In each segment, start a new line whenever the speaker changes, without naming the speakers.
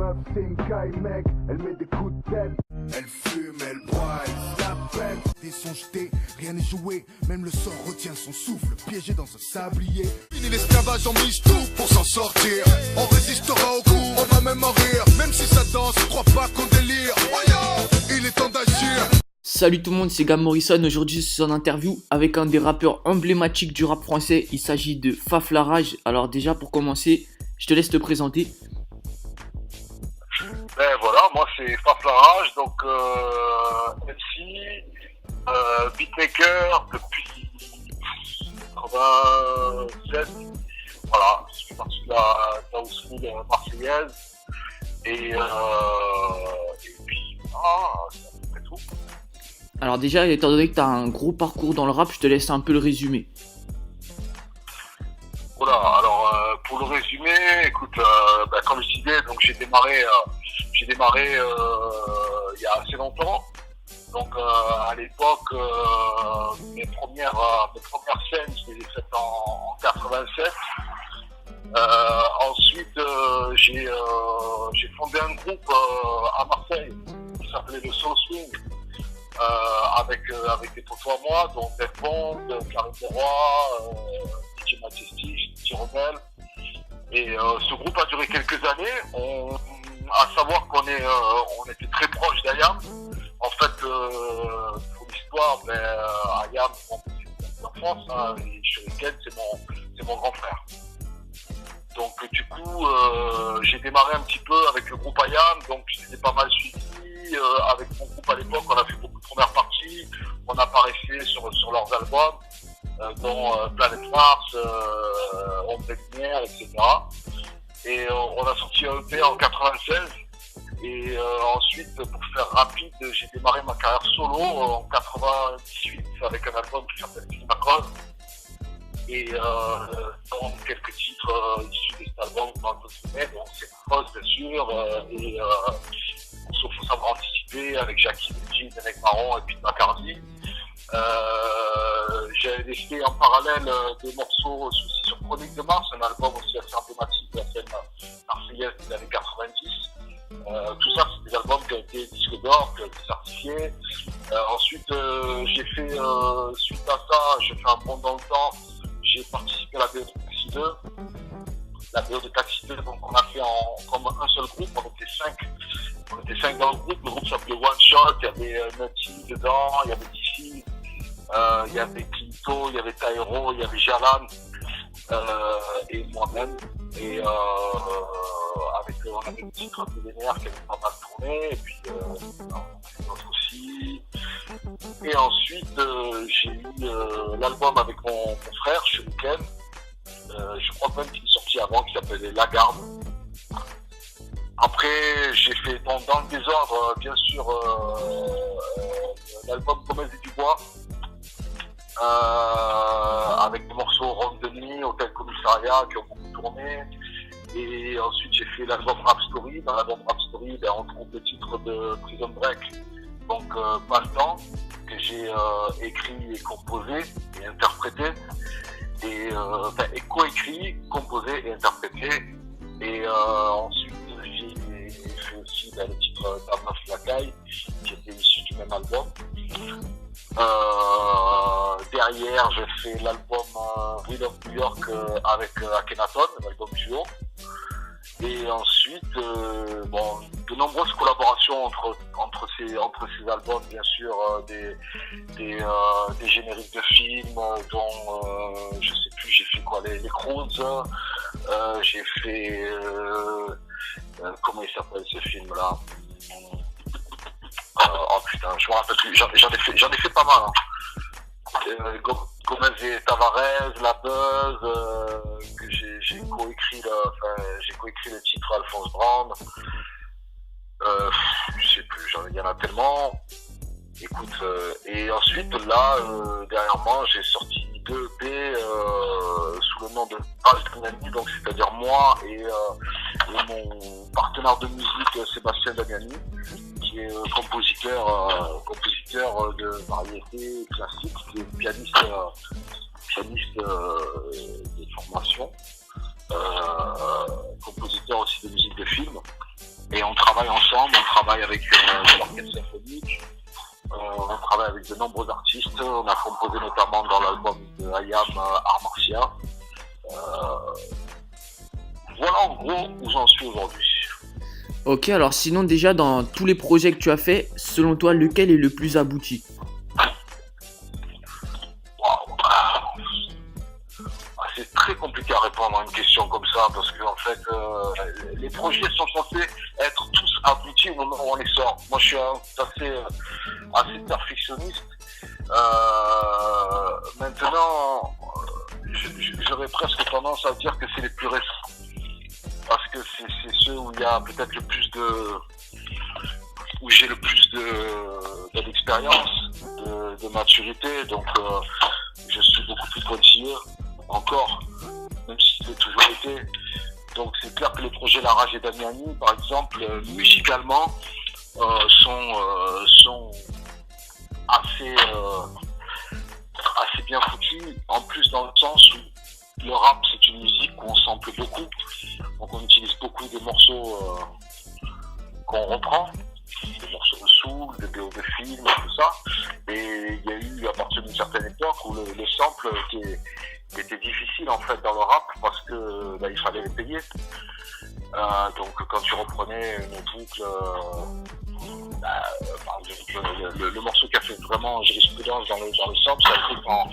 meuf c'est une caille mec, elle met des coups de tête. Elle fume, elle boit, elle s'appelle. Des sons jetés, rien n'est joué, même le sort retient son souffle, piégé dans un sablier. Fini l'esclavage, on mise tout pour s'en sortir. On résistera au coup, on va même en rire. Même si ça danse, crois pas qu'on délire. Il est temps d'agir.
Salut tout le monde, c'est Gab Morrison. Aujourd'hui, je suis en interview avec un des rappeurs emblématiques du rap français. Il s'agit de Faf La Rage. Alors déjà, pour commencer, je te laisse te présenter.
Ben voilà, moi c'est Faf La Rage, donc MC, beatmaker depuis 87. Voilà, je suis parti de la house school marseillaise. Et puis voilà, c'est à peu près tout.
Alors déjà, étant donné que tu as un gros parcours dans le rap, je te laisse un peu le résumer.
Voilà, alors pour le résumer, écoute, comme je disais, donc j'ai démarré il y a assez longtemps. Donc à l'époque, mes premières scènes, je les ai faites en 87. Ensuite, j'ai fondé un groupe à Marseille qui s'appelait le Soul Swing. Avec des potos à moi, dont Def Bond, Karim Leroy, DJ Majestic, DJ Rebelle. Et ce groupe a duré quelques années. À savoir qu'on était très proches d'Ayam. En fait, pour l'histoire, Ayam, c'est l'enfance, hein, et Shuriken, c'est mon grand frère. Donc du coup, j'ai démarré un petit peu avec le groupe Ayam, donc j'étais pas mal suivi. Avec mon groupe à l'époque, on a fait beaucoup de premières parties, on apparaissait sur leurs albums, dont Planète Mars, Ombre et Lumière, etc. Et on a sorti un EP en 96. Et ensuite, pour faire rapide, j'ai démarré ma carrière solo en 98 avec un album qui s'appelle Macron. Et dans quelques titres issus de cet album, donc c'est Cross bien sûr, et faut savoir anticiper avec Jackie, avec Marron et puis Bacardi. J'ai laissé en parallèle des morceaux aussi sur Chronique de Mars, un album aussi assez emblématique de la scène marseillaise des années 90. Tout ça, c'est des albums qui ont été disques d'or, qui ont été certifiés. Ensuite, j'ai fait, suite à ça, j'ai fait un bond dans le temps. J'ai participé à la BO de Taxi 2. La BO de Taxi 2, donc on a fait comme un seul groupe, on était 5 dans le groupe. Le groupe s'appelait One Shot, il y avait Nutty dedans, il y avait DC, il y avait Quinto, il y avait Tairo, il y avait Jalan, et moi-même. Et on avait une petite trappe millénaire qui avait pas mal tourné, et puis d'autres aussi. Et ensuite, j'ai eu l'album avec mon frère, Shuriken. Je crois même qu'il est sorti avant, qui s'appelait La Garde. Après, j'ai fait dans le désordre, bien sûr, l'album Gomez et Dubois, avec des morceaux Ronde de nuit, Hôtel Commissariat, qui ont beaucoup tourné. Et ensuite, j'ai fait l'album Rap Story. Dans l'album Rap Story, on trouve le titre de Prison Break, donc Pas le temps, que j'ai écrit et composé et interprété. Et coécrit, composé et interprété. Et ensuite, j'ai fait aussi le titre d'Arnaud Flacaille, qui était issu du même album. Derrière, j'ai fait l'album Real of New York avec Akhenaton, l'album duo. Et ensuite, de nombreuses collaborations entre ces albums, bien sûr, des génériques de films, dont je sais plus, j'ai fait quoi, les Croods, j'ai fait comment il s'appelle ce film-là? Oh putain, je me rappelle plus, j'en ai fait pas mal. Hein. Gomez et Tavares, La Buzz, que j'ai coécrit le titre Alphonse Brand. Je sais plus, il y en a tellement. Écoute, et ensuite là, dernièrement, j'ai sorti 2 EP sous le nom de Damiani, donc c'est-à-dire moi et mon partenaire de musique Sébastien Damiani, qui est compositeur de variété classique, qui est pianiste de formation, compositeur aussi de musique de film. Et et on travaille ensemble, on travaille avec l'orchestre symphonique, on travaille avec de nombreux artistes, on a composé notamment dans l'album de IAM Art Martia. Voilà en gros où j'en suis aujourd'hui.
Ok, alors sinon déjà dans tous les projets que tu as fait, selon toi lequel est le plus abouti?
Wow. C'est très compliqué à répondre à une question comme ça parce que en fait les projets sont censés être tous aboutis au moment où on les sort. Moi je suis assez perfectionniste. Maintenant j'aurais presque tendance à dire que c'est les plus récents parce que c'est ceux où il y a peut-être le plus où j'ai le plus d'expérience, de maturité, donc je suis beaucoup plus pointilleux encore, même si c'est toujours été. Donc c'est clair que les projets La Rage et Damiani, par exemple, musicalement, sont assez bien foutus, en plus dans le sens où le rap c'est une musique où on sample beaucoup, donc on utilise beaucoup des morceaux qu'on reprend, des morceaux de soul, des BO de films, tout ça. Et il y a eu à partir d'une certaine époque où le sample était difficile en fait dans le rap parce que il fallait les payer. Donc quand tu reprenais une boucle, par exemple le morceau qui a fait vraiment jurisprudence dans le sample, c'est un truc en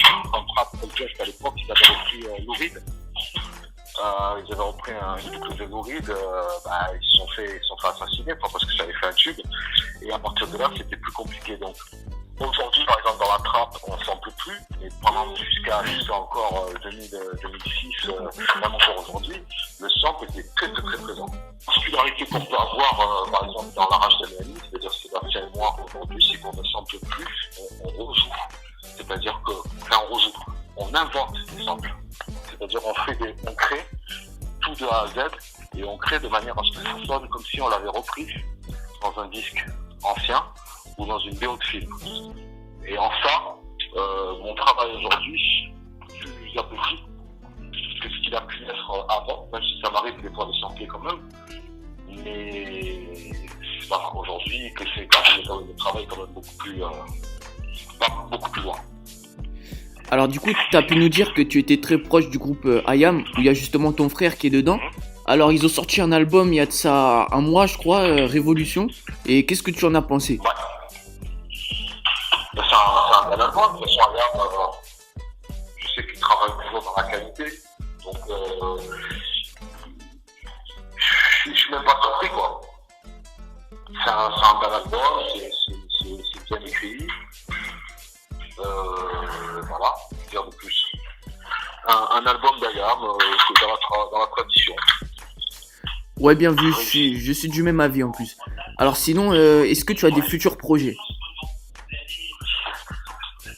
trap protest à l'époque, ils avaient repris Lou Reed. Ils avaient repris une boucle de Lou Reed, ils se sont fait assassiner parce que ça avait fait un tube. Et à partir de là, c'était plus compliqué. Donc aujourd'hui, par exemple, dans la trap, on ne sample plus, mais pendant jusqu'à encore 2006, même encore aujourd'hui, le sample était très très très présent. Particularité qu'on peut avoir, par exemple, dans La Rage Damiani, c'est-à-dire Sébastien et moi aujourd'hui, c'est qu'on ne sample plus, on rejoue. C'est-à-dire que, on rejoue, on invente des samples. C'est-à-dire on crée tout de A à Z et on crée de manière à ce que ça sonne comme si on l'avait repris dans un disque ancien ou dans une BO de film. Et en ça, mon travail aujourd'hui plus abouti que ce qu'il a pu être avant, même si ça m'arrive des fois de sampler quand même. Mais aujourd'hui que c'est quand même le travail quand même beaucoup plus loin.
Alors du coup, tu as pu nous dire que tu étais très proche du groupe IAM, où il y a justement ton frère qui est dedans. Alors ils ont sorti un album il y a de ça un mois je crois, Révolution. Et qu'est-ce que tu en as pensé?
C'est un bel album, de toute façon IAM, je sais qu'il travaille toujours dans la qualité. Donc je suis même pas surpris quoi. C'est un bel album, c'est bien écrit. Voilà, dire de plus. Un album d'IAM qui est dans la tradition.
Ouais, bien vu, je suis du même avis en plus. Alors sinon, est-ce que tu as des futurs projets?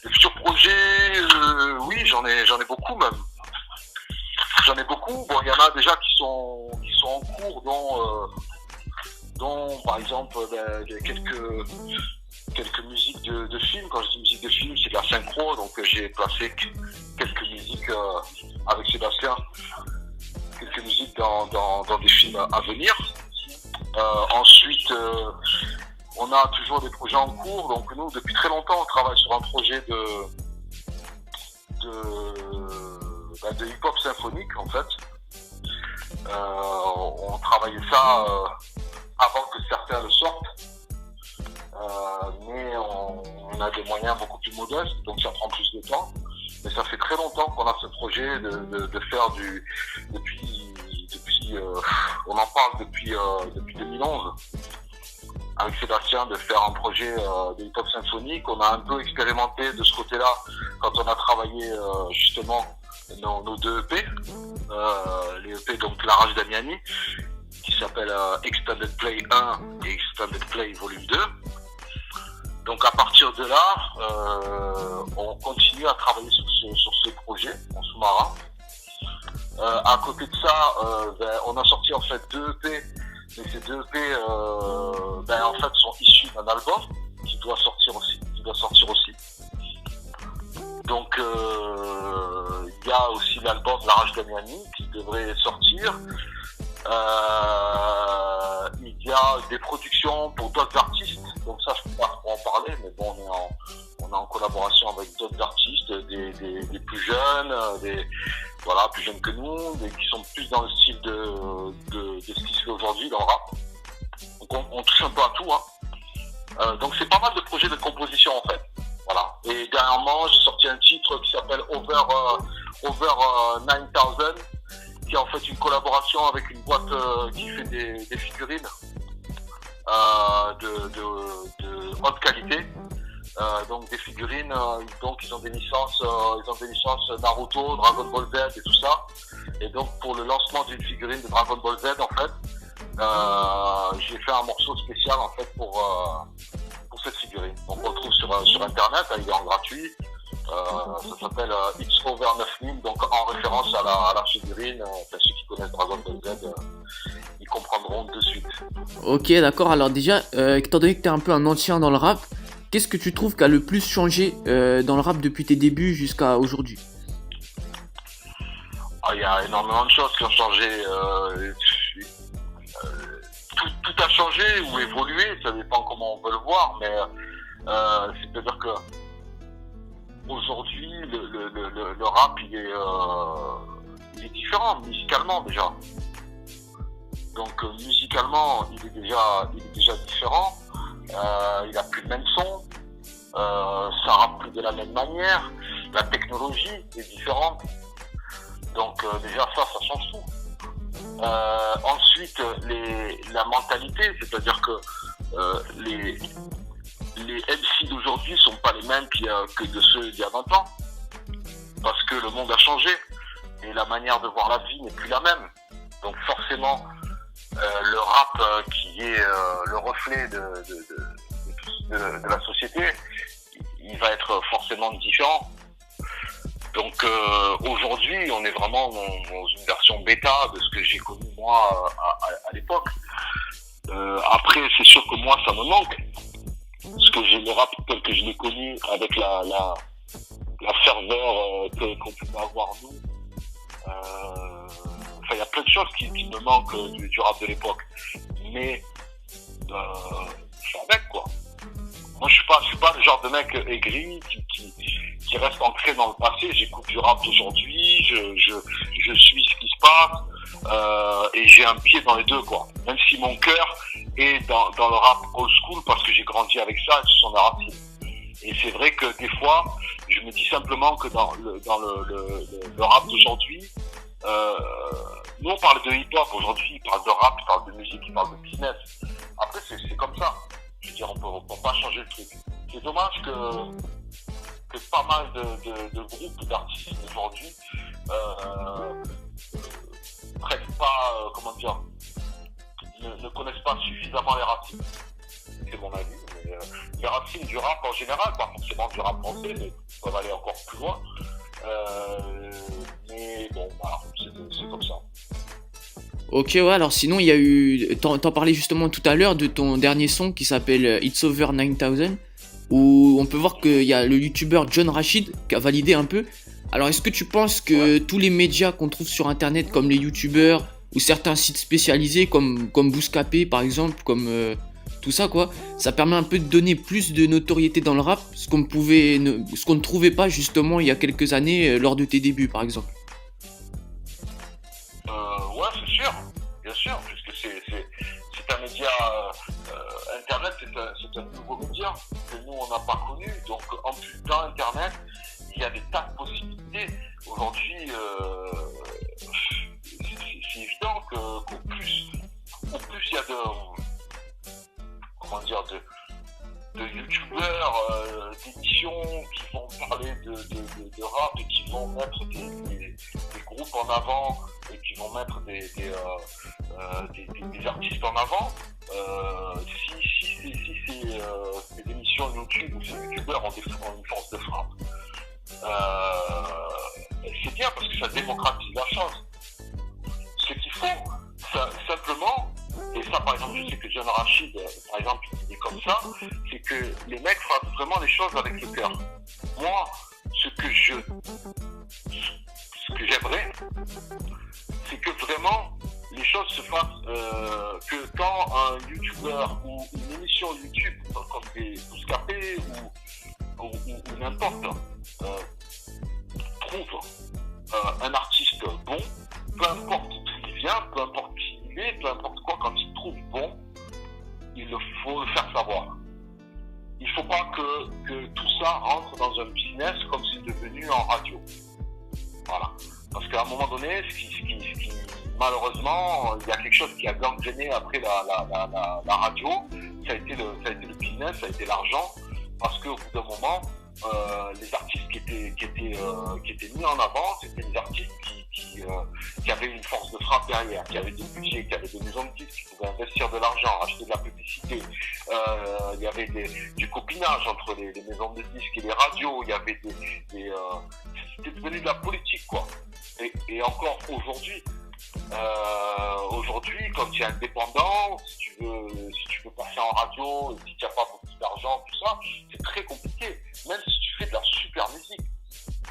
Les futurs projets, oui, j'en ai beaucoup même. J'en ai beaucoup. Bon, il y en a déjà qui sont en cours, dont par exemple quelques musiques de films. Quand je dis musique de film, c'est de la synchro, donc j'ai placé quelques musiques avec Sébastien, quelques musiques dans des films à venir. Ensuite, on a toujours des projets en cours, donc nous, depuis très longtemps, on travaille sur un projet de hip-hop symphonique, en fait. On travaillait ça avant que certains le sortent. Mais on a des moyens beaucoup plus modestes, donc ça prend plus de temps. Mais ça fait très longtemps qu'on a ce projet de faire on en parle depuis 2011 avec Sébastien, de faire un projet de hip-hop symphonique. On a un peu expérimenté de ce côté-là quand on a travaillé justement nos deux EP, les EP donc La Rage Damiani, qui s'appelle Extended Play 1 et Extended Play Volume 2. Donc à partir de là, on continue à travailler sur ce projet en sous-marin. À côté de ça, on a sorti en fait 2 EP, mais ces 2 EP en fait sont issus d'un album qui doit sortir aussi. Donc il y a aussi l'album La Rage Damiani qui devrait sortir. Il Il y a des productions pour d'autres artistes, donc ça je peux pas trop en parler, mais bon, on est en collaboration avec d'autres artistes, des plus jeunes, plus jeunes que nous, qui sont plus dans le style de ce qui se fait aujourd'hui dans le rap. Donc on touche un peu à tout, hein. Donc c'est pas mal de projets de composition en fait. Voilà. Et dernièrement, j'ai sorti un titre qui s'appelle Over 9000, qui est en fait une collaboration avec une boîte qui fait des figurines de haute qualité. Donc des figurines, donc ils ont des licences Naruto, Dragon Ball Z et tout ça. Et donc pour le lancement d'une figurine de Dragon Ball Z en fait, j'ai fait un morceau spécial en fait pour cette figurine. Donc on le trouve sur internet, il est en gratuit. Ça s'appelle It's Over 9000, donc en référence à la figurine. Ceux qui connaissent Dragon Ball Z, ils comprendront de suite.
Ok, d'accord. Alors déjà, étant donné que t'es un peu un ancien dans le rap, qu'est-ce que tu trouves qui a le plus changé dans le rap depuis tes débuts jusqu'à aujourd'hui?
Il y a énormément de choses qui ont changé. Tout a changé ou évolué, ça dépend comment on veut le voir, mais c'est-à-dire que aujourd'hui le rap il est différent musicalement déjà. Donc musicalement il est déjà différent. Il a plus le même son, ça rappe plus de la même manière, la technologie est différente. Donc déjà ça change tout. Ensuite, la mentalité, c'est-à-dire que les MC d'aujourd'hui sont pas les mêmes que de ceux d'il y a 20 ans, parce que le monde a changé et la manière de voir la vie n'est plus la même. Donc forcément, le rap qui est le reflet de la société, il va être forcément différent. Donc aujourd'hui, on est vraiment dans une version bêta de ce que j'ai connu moi à l'époque. Après, c'est sûr que moi, ça me manque. Parce que j'ai le rap tel que je l'ai connu, avec la ferveur qu'on pouvait avoir nous. Il y a plein de choses qui me manquent du rap de l'époque. Mais je suis avec, quoi. Moi, je suis pas le genre de mec aigri qui reste ancré dans le passé. J'écoute du rap d'aujourd'hui, je suis ce qui se passe, et j'ai un pied dans les deux, quoi. Même si mon cœur est dans le rap old school, parce que j'ai grandi avec ça, ce sont des racines. Et c'est vrai que des fois, je me dis simplement que dans le rap d'aujourd'hui, nous on parle de hip-hop, aujourd'hui ils parlent de rap, ils parlent de musique, ils parlent de business. Après c'est comme ça. Je veux dire, on peut pas changer le truc. C'est dommage que pas mal de groupes d'artistes aujourd'hui prennent pas, ne connaissent pas suffisamment les racines. C'est mon avis. Mais, les racines du rap en général, pas forcément du rap français, mais peuvent aller encore plus loin. Mais bon, voilà, c'est comme ça.
Ok, ouais, alors sinon il y a eu, t'en parlais justement tout à l'heure de ton dernier son qui s'appelle It's Over 9000, où on peut voir qu'il y a le youtubeur John Rachid qui a validé un peu. Alors est-ce que tu penses que tous les médias qu'on trouve sur internet, comme les youtubeurs ou certains sites spécialisés comme Bouscapé par exemple, comme tout ça quoi, ça permet un peu de donner plus de notoriété dans le rap, ce qu'on ne trouvait pas justement il y a quelques années lors de tes débuts par exemple?
Ouais, c'est sûr, bien sûr, puisque c'est un média, Internet, c'est un nouveau média que nous on n'a pas connu. Donc en plus dans Internet, il y a des tas de possibilités. Aujourd'hui, c'est évident qu'au plus il y a de youtubeurs, d'émissions qui vont parler de rap et qui vont mettre des groupes en avant et qui vont mettre des artistes en avant. Si ces émissions YouTube ou ces youtubeurs ont une force de frappe, c'est bien parce que ça démocratise la chose. Ce qu'il faut, simplement, et ça par exemple je sais que John Rachid par exemple il est comme ça, c'est que les mecs fassent vraiment les choses avec le cœur. Moi, ce que j'aimerais, c'est que vraiment les choses se fassent que quand un YouTuber ou une émission YouTube comme des Bouscapé ou n'importe trouve un artiste bon, peu importe d'où il vient, peu importe qui il est, peu importe quoi, quand il trouve bon, il faut le faire savoir. Il ne faut pas que tout ça rentre dans un business comme c'est devenu en radio. Voilà. Parce qu'à un moment donné, malheureusement, il y a quelque chose qui a gangréné après la radio. Ça a été le business, ça a été l'argent. Parce qu'au bout d'un moment, les artistes qui étaient mis en avant, c'était des artistes qui avaient une force de frappe derrière, qui avaient des budgets, qui avaient des maisons de disques, qui pouvaient investir de l'argent, acheter de la publicité. Il y avait du copinage entre les maisons de disques et les radios. Il y avait c'était devenu de la politique, quoi. Et encore aujourd'hui, quand tu es indépendant, si tu veux passer en radio, si tu n'as pas beaucoup d'argent, tout ça, c'est très compliqué. Même si tu fais de la super musique.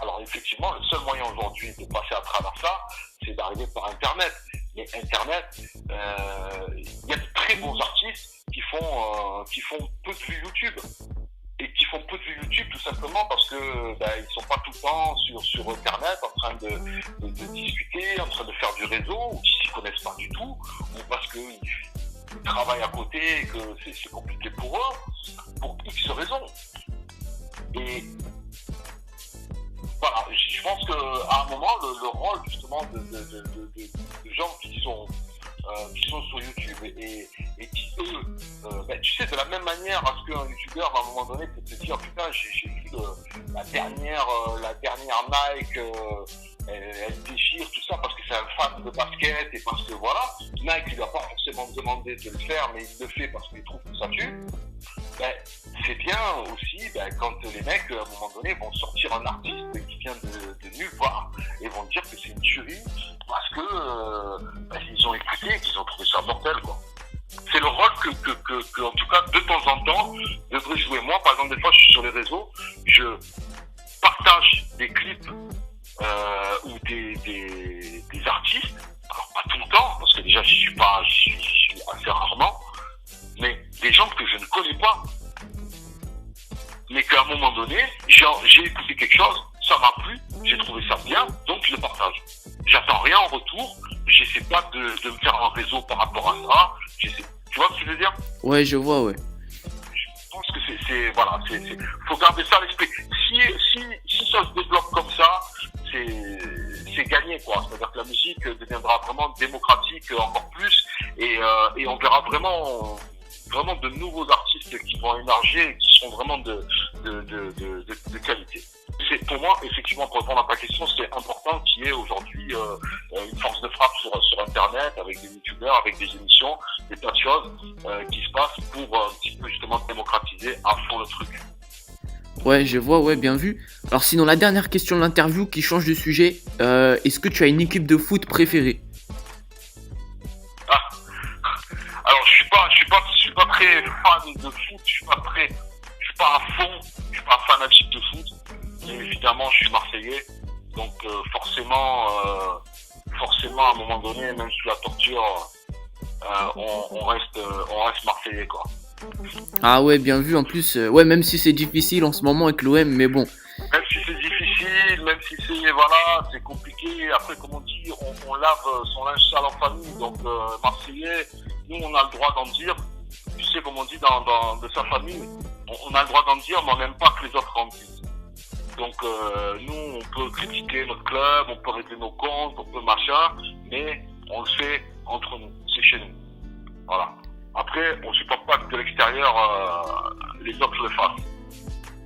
Alors effectivement, le seul moyen aujourd'hui de passer à travers ça, c'est d'arriver par Internet. Mais Internet, il y a de très bons artistes qui font peu de vues YouTube. Et qui font peu de vues YouTube tout simplement parce que ils sont pas tout le temps sur Internet en train de discuter, en train de faire du réseau, ou qui s'y connaissent pas du tout, ou parce qu'ils travaillent à côté et que c'est compliqué pour eux, pour X raisons. Et voilà, je pense qu'à un moment, le rôle justement de gens qui sont sur YouTube et qui eux, tu sais, de la même manière à ce qu'un YouTuber à un moment donné peut te dire putain j'ai vu la dernière Nike elle déchire tout ça parce que c'est un fan de basket et parce que voilà, Nike il n'a pas forcément demandé de le faire mais il le fait parce qu'il trouve que ça tue. C'est bien aussi quand les mecs à un moment donné vont sortir un artiste qui vient de nulle part et vont dire que c'est une tuerie parce que ils ont écouté et qu'ils ont trouvé ça mortel, quoi. C'est le rôle que en tout cas de temps en temps devrait jouer. Moi par exemple des fois je suis sur les réseaux, je partage des clips ou des artistes, alors pas tout le temps parce que déjà j'y suis assez rarement, mais des gens que je ne connais pas, mais qu'à un moment donné, j'ai écouté quelque chose, ça m'a plu, j'ai trouvé ça bien, donc je le partage. J'attends rien en retour, j'essaie pas de me faire un réseau par rapport à ça, tu vois ce que je veux dire?
Ouais, je vois, ouais.
Je pense que faut garder ça à l'esprit. Si ça se développe comme ça, c'est gagné, quoi. C'est-à-dire que la musique deviendra vraiment démocratique encore plus, et on verra vraiment de nouveaux artistes qui vont émerger et qui seront vraiment de qualité. C'est pour moi, effectivement, pour répondre à ta question, c'est important qu'il y ait aujourd'hui une force de frappe sur Internet, avec des youtubeurs, avec des émissions, des tas de choses qui se passent pour un petit peu justement démocratiser à fond le truc.
Ouais, je vois, ouais, bien vu. Alors sinon, la dernière question de l'interview qui change de sujet, est-ce que tu as une équipe de foot préférée?
Alors je suis pas très fan de foot, je suis pas à fond, je suis pas fanatique de foot, mais évidemment je suis marseillais, donc forcément à un moment donné, même sous la torture, on reste marseillais, quoi.
Ah ouais, bien vu, en plus, ouais, même si c'est difficile en ce moment avec l'OM, mais bon.
Même si c'est difficile, même si c'est compliqué, après comme on dit, on lave son linge sale en famille, donc marseillais, nous on a le droit d'en dire, tu sais comme on dit de sa famille, on a le droit d'en dire, mais on n'aime pas que les autres en disent. Donc nous on peut critiquer notre club, on peut régler nos comptes, on peut machin, mais on le fait entre nous, c'est chez nous. Voilà. Après, on supporte pas que de l'extérieur les autres le fassent.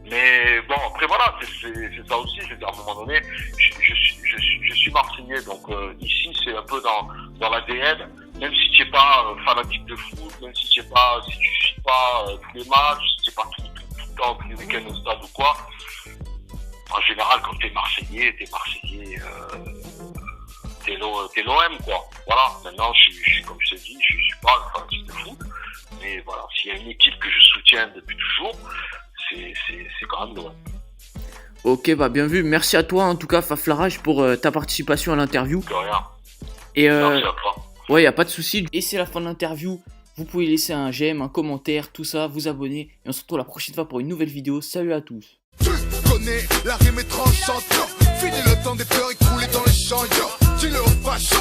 Mais bon, après voilà, c'est ça aussi, je veux dire, à un moment donné, je suis marseillais, donc ici c'est un peu dans l'ADN, même si tu n'es pas fanatique de foot, même si tu suis pas tous les matchs, si tu n'es pas tout le temps, tous les week-ends au stade ou quoi, en général quand t'es marseillais, t'es l'OM, quoi. Voilà, maintenant comme je te dis, je suis pas un fanatique de foot, mais voilà, s'il y a une équipe que je soutiens depuis toujours, c'est quand même l'OM.
Ok, bah bien vu. Merci à toi en tout cas, Faflarage, pour ta participation à l'interview.
De rien.
Et
merci à toi.
Ouais, y a pas de souci. Et c'est la fin de l'interview. Vous pouvez laisser un j'aime, un commentaire, tout ça, vous abonner. Et on se retrouve la prochaine fois pour une nouvelle vidéo. Salut à tous.
Tu connais, la rime est tranchante, yo. Fini le temps des pleurs écroulés dans les champs, yo. Dis-le au facho,